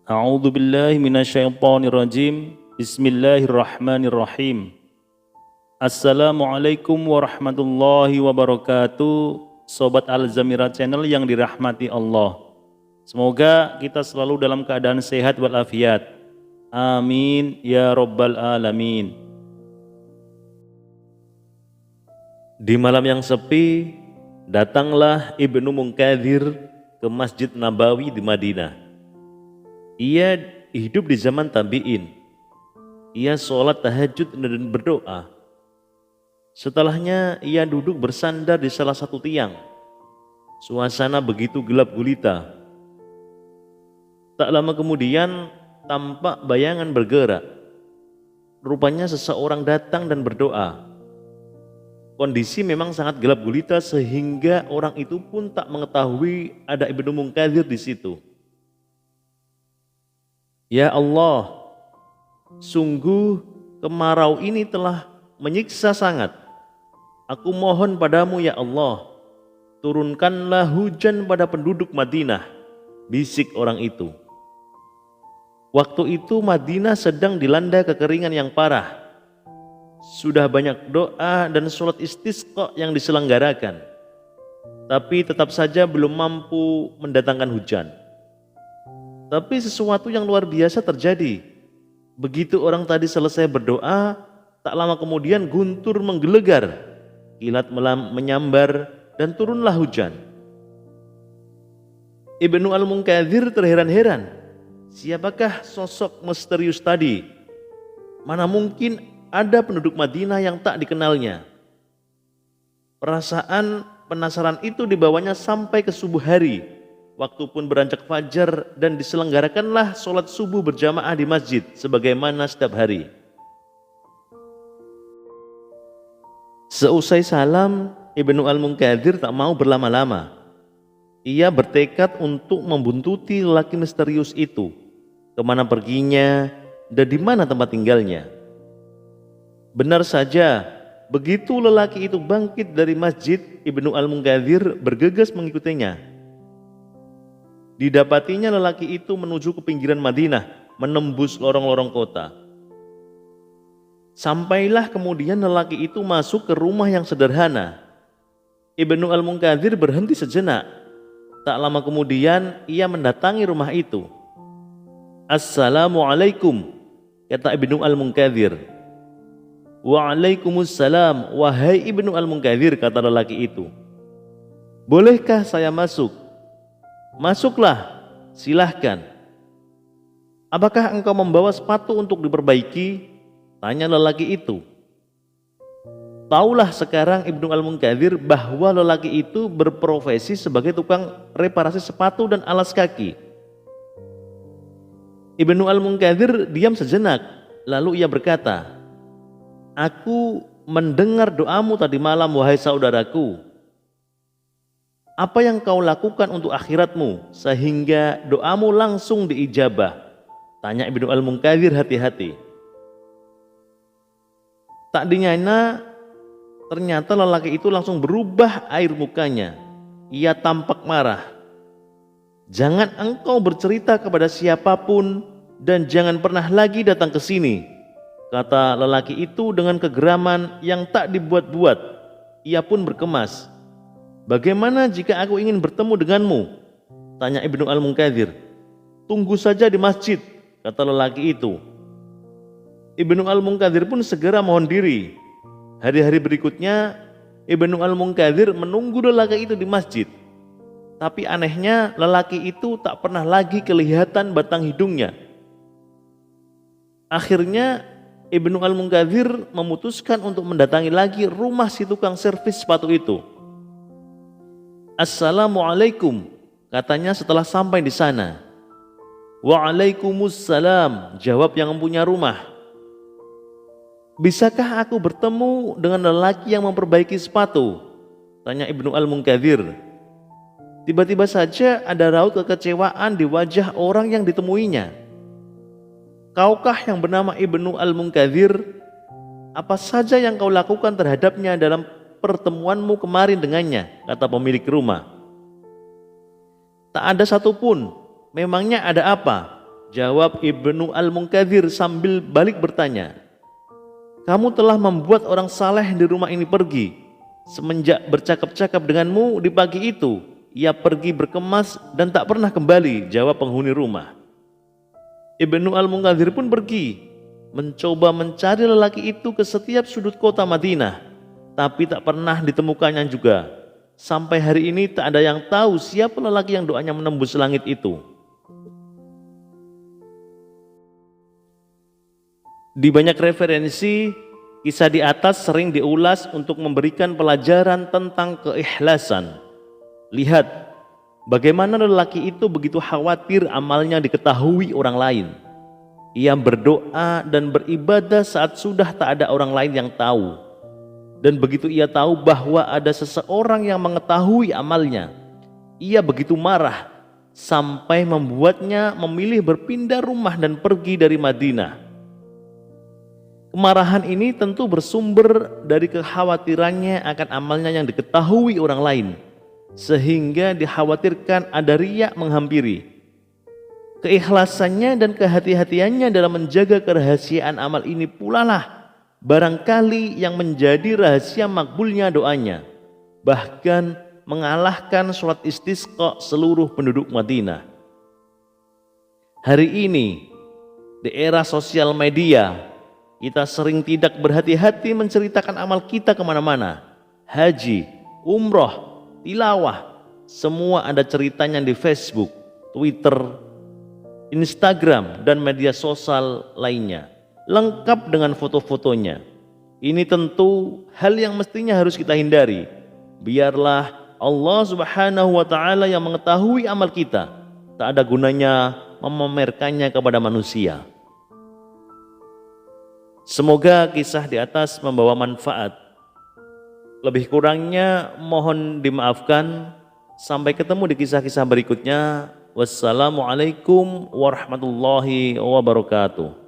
A'udzu billahi minasyaitonir rajim. Bismillahirrahmanirrahim. Assalamualaikum warahmatullahi wabarakatuh. Sobat Al-Zamira Channel yang dirahmati Allah. Semoga kita selalu dalam keadaan sehat walafiat. Amin ya rabbal alamin. Di malam yang sepi, datanglah Ibnu Munkadir ke Masjid Nabawi di Madinah. Ia hidup di zaman tabi'in. Ia sholat tahajud dan berdoa. Setelahnya ia duduk bersandar di salah satu tiang. Suasana begitu gelap gulita. Tak lama kemudian tampak bayangan bergerak. Rupanya seseorang datang dan berdoa. Kondisi memang sangat gelap gulita sehingga orang itu pun tak mengetahui ada Ibnu Munkadir di situ. Ya Allah, sungguh kemarau ini telah menyiksa sangat. Aku mohon padamu ya Allah, turunkanlah hujan pada penduduk Madinah, bisik orang itu. Waktu itu Madinah sedang dilanda kekeringan yang parah. Sudah banyak doa dan sholat istisqa yang diselenggarakan, tapi tetap saja belum mampu mendatangkan hujan. Tapi sesuatu yang luar biasa terjadi. Begitu orang tadi selesai berdoa, tak lama kemudian guntur menggelegar, kilat menyambar, dan turunlah hujan. Ibnu Al-Munkadir terheran-heran. Siapakah sosok misterius tadi? Mana mungkin ada penduduk Madinah yang tak dikenalnya? Perasaan penasaran itu dibawanya sampai ke subuh hari. Waktu pun beranjak fajar dan diselenggarakanlah sholat subuh berjamaah di masjid sebagaimana setiap hari. Seusai salam, Ibnu Al-Munkadir tak mau berlama-lama. Ia bertekad untuk membuntuti lelaki misterius itu, kemana perginya dan di mana tempat tinggalnya. Benar saja, begitu lelaki itu bangkit dari masjid, Ibnu Al-Munkadir bergegas mengikutinya. Didapatinya lelaki itu menuju ke pinggiran Madinah, menembus lorong-lorong kota. Sampailah kemudian lelaki itu masuk ke rumah yang sederhana. Ibnu Al-Munkadir berhenti sejenak. Tak lama kemudian ia mendatangi rumah itu. Assalamualaikum, kata Ibnu Al-Munkadir. Waalaikumsalam, wahai Ibnu Al-Munkadir, kata lelaki itu. Bolehkah saya masuk? Masuklah, silahkan. Apakah engkau membawa sepatu untuk diperbaiki? Tanya lelaki itu. Taulah sekarang Ibnu Al-Munkadir bahwa lelaki itu berprofesi sebagai tukang reparasi sepatu dan alas kaki. Ibnu Al-Munkadir diam sejenak, lalu ia berkata, aku mendengar doamu tadi malam, wahai saudaraku. Apa yang kau lakukan untuk akhiratmu sehingga doamu langsung diijabah? Tanya Ibnu Al-Munkadir hati-hati. Tak dinyana, ternyata lelaki itu langsung berubah air mukanya. Ia tampak marah. Jangan engkau bercerita kepada siapapun dan jangan pernah lagi datang ke sini, kata lelaki itu dengan kegeraman yang tak dibuat-buat. Ia pun berkemas. Bagaimana jika aku ingin bertemu denganmu? Tanya Ibnu Al-Munkadir. Tunggu saja di masjid, kata lelaki itu. Ibnu Al-Munkadir pun segera mohon diri. Hari-hari berikutnya, Ibnu Al-Munkadir menunggu lelaki itu di masjid. Tapi anehnya lelaki itu tak pernah lagi kelihatan batang hidungnya. Akhirnya Ibnu Al-Munkadir memutuskan untuk mendatangi lagi rumah si tukang servis sepatu itu. Assalamualaikum, katanya setelah sampai di sana. Waalaikumsalam, jawab yang punya rumah. Bisakah aku bertemu dengan lelaki yang memperbaiki sepatu? Tanya Ibnu Al-Munkadir. Tiba-tiba saja ada raut kekecewaan di wajah orang yang ditemuinya. Kaukah yang bernama Ibnu Al-Munkadir? Apa saja yang kau lakukan terhadapnya dalam pertemuanmu kemarin dengannya, kata pemilik rumah. Tak ada satupun. Memangnya ada apa? Jawab Ibnu Al-Munkadir sambil balik bertanya, kamu telah membuat orang saleh di rumah ini pergi. Semenjak bercakap-cakap denganmu di pagi itu, ia pergi berkemas dan tak pernah kembali, jawab penghuni rumah. Ibnu Al-Munkadir pun pergi, mencoba mencari lelaki itu ke setiap sudut kota Madinah, tapi tak pernah ditemukannya juga. Sampai hari ini tak ada yang tahu siapa lelaki yang doanya menembus langit itu. Di banyak referensi, kisah di atas sering diulas untuk memberikan pelajaran tentang keikhlasan. Lihat bagaimana lelaki itu begitu khawatir amalnya diketahui orang lain. Ia berdoa dan beribadah saat sudah tak ada orang lain yang tahu. Dan begitu ia tahu bahwa ada seseorang yang mengetahui amalnya, ia begitu marah sampai membuatnya memilih berpindah rumah dan pergi dari Madinah. Kemarahan ini tentu bersumber dari kekhawatirannya akan amalnya yang diketahui orang lain, sehingga dikhawatirkan ada riya menghampiri. Keikhlasannya dan kehati-hatiannya dalam menjaga kerahasiaan amal ini pula lah barangkali yang menjadi rahasia makbulnya doanya, bahkan mengalahkan sholat istisqa seluruh penduduk Madinah. Hari ini di era sosial media, kita sering tidak berhati-hati menceritakan amal kita kemana-mana. Haji, umroh, tilawah, semua ada ceritanya di Facebook, Twitter, Instagram, dan media sosial lainnya, lengkap dengan foto-fotonya. Ini tentu hal yang mestinya harus kita hindari. Biarlah Allah Subhanahu wa Ta'ala yang mengetahui amal kita. Tak ada gunanya memamerkannya kepada manusia. Semoga kisah di atas membawa manfaat. Lebih kurangnya mohon dimaafkan. Sampai ketemu di kisah-kisah berikutnya. Wassalamualaikum warahmatullahi wabarakatuh.